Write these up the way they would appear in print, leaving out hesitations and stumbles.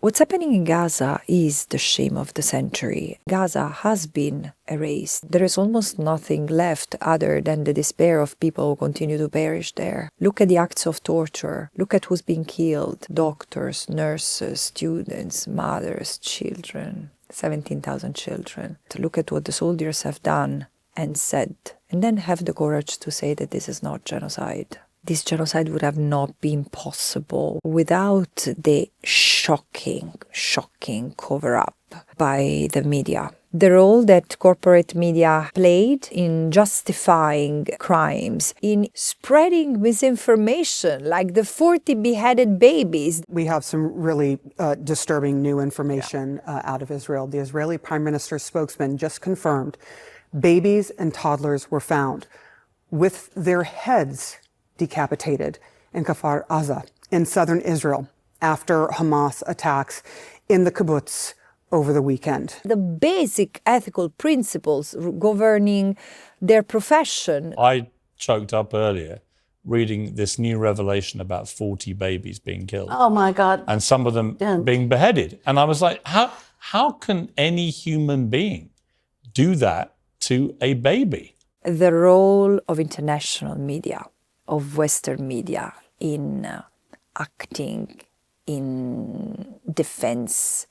What's happening in Gaza is the shame of the century. Gaza has been erased. There is almost nothing left other than the despair of people who continue to perish there. Look at the acts of torture. Look at who's being killed. Doctors, nurses, students, mothers, children. 17,000 children. To look at what the soldiers have done and said, and then have the courage to say that this is not genocide. This genocide would have not been possible without the shocking cover-up by the media. The role that corporate media played in justifying crimes, in spreading misinformation, like the 40 beheaded babies. We have some really disturbing new information out of Israel. The Israeli Prime Minister's spokesman just confirmed babies and toddlers were found with their heads decapitated in Kfar Aza in southern Israel after Hamas attacks in the kibbutz over the weekend. The basic ethical principles governing their profession. I choked up earlier reading this new revelation about 40 babies being killed. Oh my God. And some of them being beheaded. And I was like, how can any human being do that to a baby? The role of international media, of Western media in acting in defense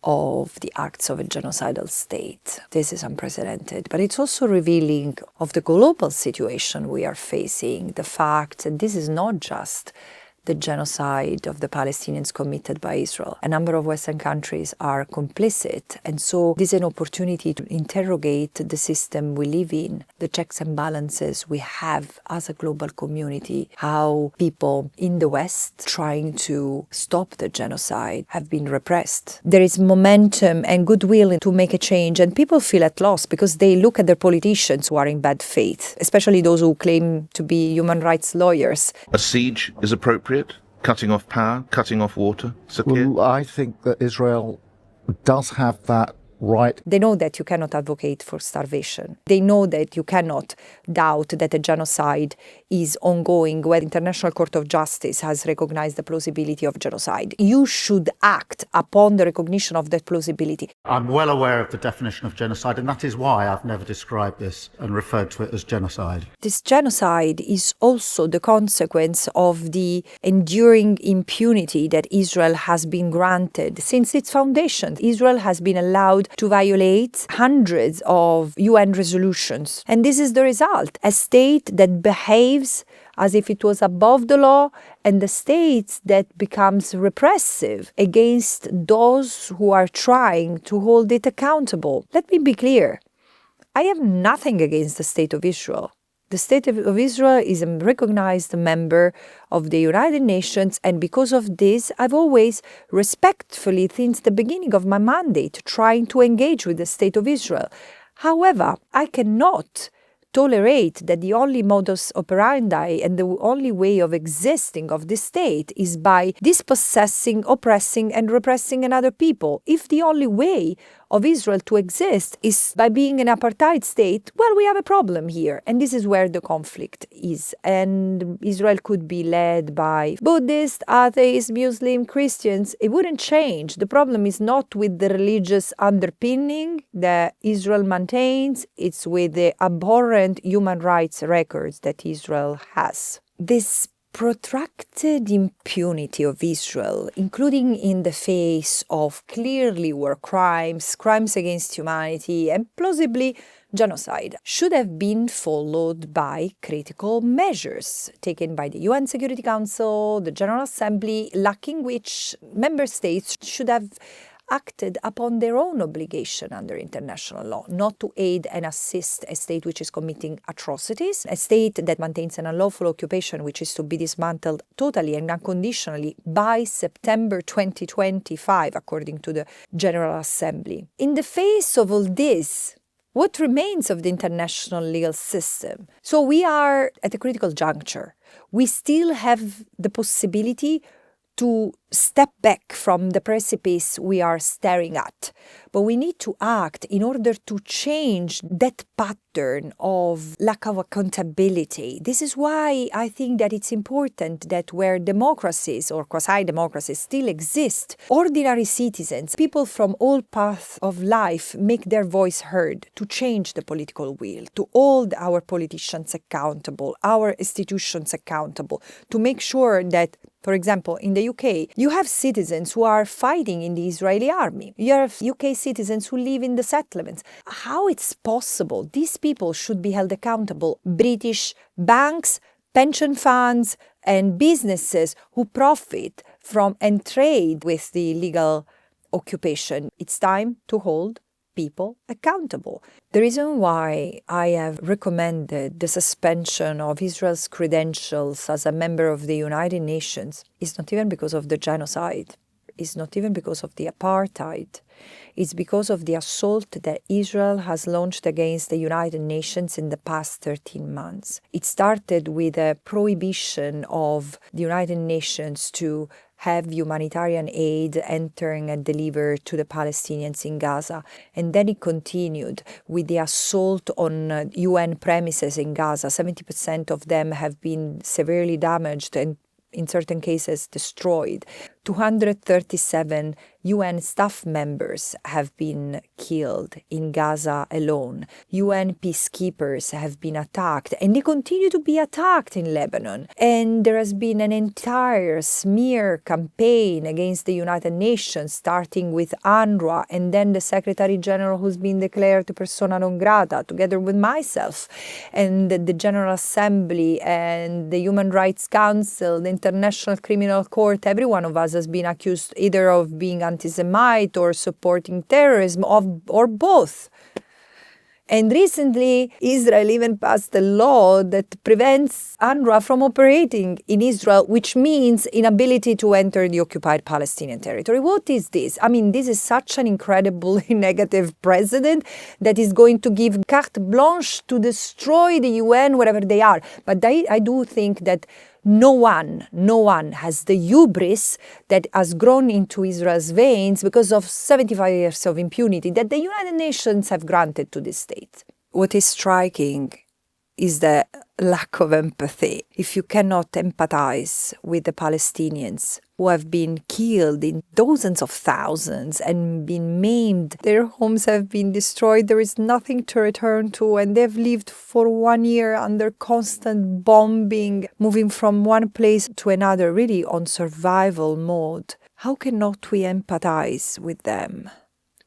of the acts of a genocidal state. This is unprecedented, but it's also revealing of the global situation we are facing, the fact that this is not just the genocide of the Palestinians committed by Israel. A number of Western countries are complicit, and so this is an opportunity to interrogate the system we live in, the checks and balances we have as a global community, how people in the West trying to stop the genocide have been repressed. There is momentum and goodwill to make a change, and people feel at loss because they look at their politicians who are in bad faith, especially those who claim to be human rights lawyers. A siege is appropriate? Cutting off power, cutting off water? Sakir? Well, I think that Israel does have that right. They know that you cannot advocate for starvation. They know that you cannot doubt that a genocide is ongoing where the International Court of Justice has recognized the plausibility of genocide. You should act upon the recognition of that plausibility. I'm well aware of the definition of genocide, and that is why I've never described this and referred to it as genocide. This genocide is also the consequence of the enduring impunity that Israel has been granted since its foundation. Israel has been allowed to violate hundreds of UN resolutions. And this is the result. A state that behaves as if it was above the law, and the state that becomes repressive against those who are trying to hold it accountable. Let me be clear. I have nothing against the State of Israel. The State of Israel is a recognized member of the United Nations, and because of this, I've always respectfully, since the beginning of my mandate, trying to engage with the State of Israel. However, I cannot tolerate that the only modus operandi and the only way of existing of this state is by dispossessing, oppressing, and repressing another people. If the only way of Israel to exist is by being an apartheid state, well, we have a problem here. And this is where the conflict is. And Israel could be led by Buddhists, atheists, Muslim, Christians. It wouldn't change. The problem is not with the religious underpinning that Israel maintains. It's with the abhorrent human rights records that Israel has. This protracted impunity of Israel, including in the face of clearly war crimes, crimes against humanity, and plausibly genocide, should have been followed by critical measures taken by the UN Security Council, the General Assembly, lacking which member states should have acted upon their own obligation under international law, not to aid and assist a state which is committing atrocities, a state that maintains an unlawful occupation which is to be dismantled totally and unconditionally by September 2025, according to the General Assembly. In the face of all this, what remains of the international legal system? So we are at a critical juncture. We still have the possibility to step back from the precipice we are staring at. But we need to act in order to change that pattern of lack of accountability. This is why I think that it's important that where democracies or quasi-democracies still exist, ordinary citizens, people from all paths of life make their voice heard to change the political will, to hold our politicians accountable, our institutions accountable, to make sure that, for example, in the UK, you have citizens who are fighting in the Israeli army. You have UK citizens who live in the settlements. How it's possible? These people should be held accountable. British banks, pension funds, and businesses who profit from and trade with the illegal occupation. It's time to hold people accountable. The reason why I have recommended the suspension of Israel's credentials as a member of the United Nations is not even because of the genocide. It's not even because of the apartheid. It's because of the assault that Israel has launched against the United Nations in the past 13 months. It started with a prohibition of the United Nations to have humanitarian aid entering and delivered to the Palestinians in Gaza. And then it continued with the assault on UN premises in Gaza. 70% of them have been severely damaged and in certain cases destroyed. 237 UN staff members have been killed in Gaza alone. UN peacekeepers have been attacked, and they continue to be attacked in Lebanon. And there has been an entire smear campaign against the United Nations, starting with UNRWA, and then the Secretary General who's been declared persona non grata, together with myself, and the General Assembly, and the Human Rights Council, the International Criminal Court. Every one of us has been accused either of being anti-Semite or supporting terrorism, or both. And recently, Israel even passed a law that prevents UNRWA from operating in Israel, which means inability to enter the occupied Palestinian territory. What is this? I mean, this is such an incredibly negative precedent that is going to give carte blanche to destroy the UN wherever they are. But I do think that no one has the hubris that has grown into Israel's veins because of 75 years of impunity that the United Nations have granted to this state. What is striking is the lack of empathy. If you cannot empathize with the Palestinians who have been killed in dozens of thousands and been maimed, their homes have been destroyed, there is nothing to return to, and they've lived for 1 year under constant bombing, moving from one place to another, really on survival mode. How cannot we empathize with them,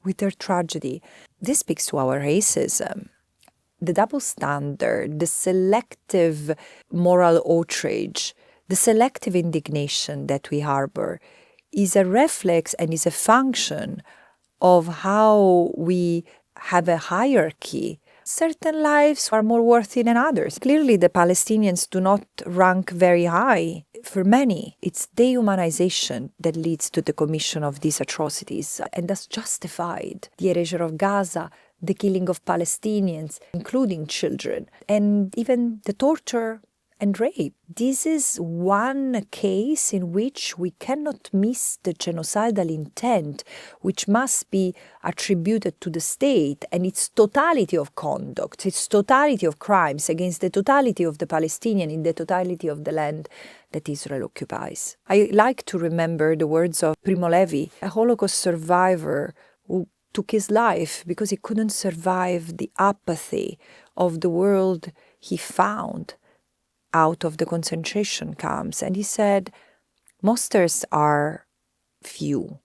with their tragedy? This speaks to our racism. The double standard, the selective moral outrage, the selective indignation that we harbor is a reflex and is a function of how we have a hierarchy. Certain lives are more worthy than others. Clearly, the Palestinians do not rank very high. For many, it's dehumanization that leads to the commission of these atrocities and has justified the erasure of Gaza, the killing of Palestinians, including children, and even the torture and rape. This is one case in which we cannot miss the genocidal intent, which must be attributed to the state and its totality of conduct, its totality of crimes against the totality of the Palestinian in the totality of the land that Israel occupies. I like to remember the words of Primo Levi, a Holocaust survivor who took his life because he couldn't survive the apathy of the world he found out of the concentration camps. And he said, monsters are few.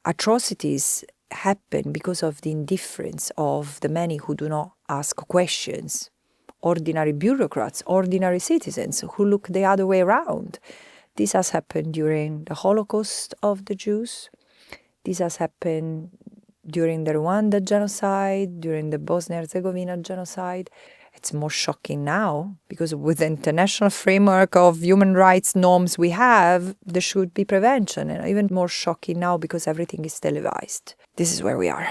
Atrocities happen because of the indifference of the many who do not ask questions. Ordinary bureaucrats, ordinary citizens who look the other way around. This has happened during the Holocaust of the Jews. This has happened during the Rwanda genocide, during the Bosnia-Herzegovina genocide. It's more shocking now because with the international framework of human rights norms we have, there should be prevention. And even more shocking now because everything is televised. This is where we are.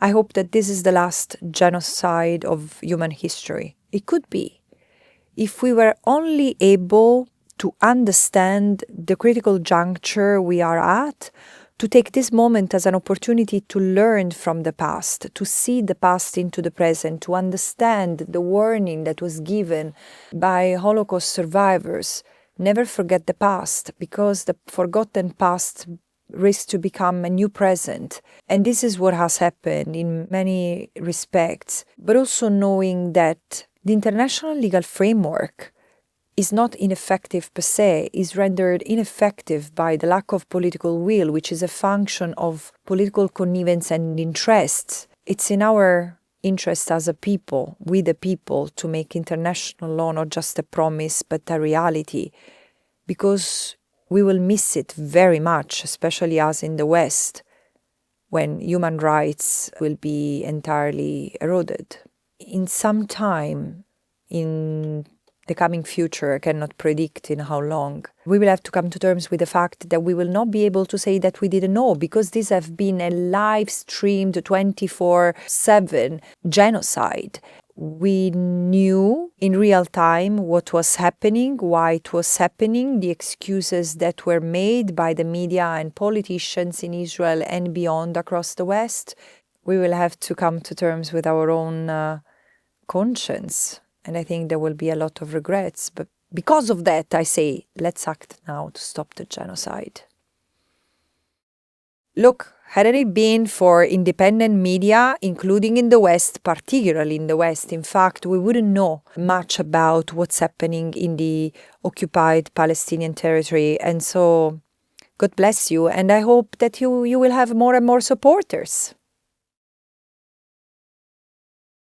I hope that this is the last genocide of human history. It could be. If we were only able to understand the critical juncture we are at, to take this moment as an opportunity to learn from the past, to see the past into the present, to understand the warning that was given by Holocaust survivors. Never forget the past, because the forgotten past risks to become a new present. And this is what has happened in many respects. But also knowing that the international legal framework is not ineffective per se, is rendered ineffective by the lack of political will, which is a function of political connivance and interests. It's in our interest as a people, we the people, to make international law not just a promise but a reality, because we will miss it very much, especially us in the West, when human rights will be entirely eroded. In some time, in the coming future, I cannot predict in how long, we will have to come to terms with the fact that we will not be able to say that we didn't know, because this has been a live-streamed 24/7 genocide. We knew in real time what was happening, why it was happening, the excuses that were made by the media and politicians in Israel and beyond across the West. We will have to come to terms with our own conscience. And I think there will be a lot of regrets. But because of that, I say, let's act now to stop the genocide. Look, hadn't it been for independent media, including in the West, particularly in the West, in fact, we wouldn't know much about what's happening in the occupied Palestinian territory. And so, God bless you. And I hope that you will have more and more supporters.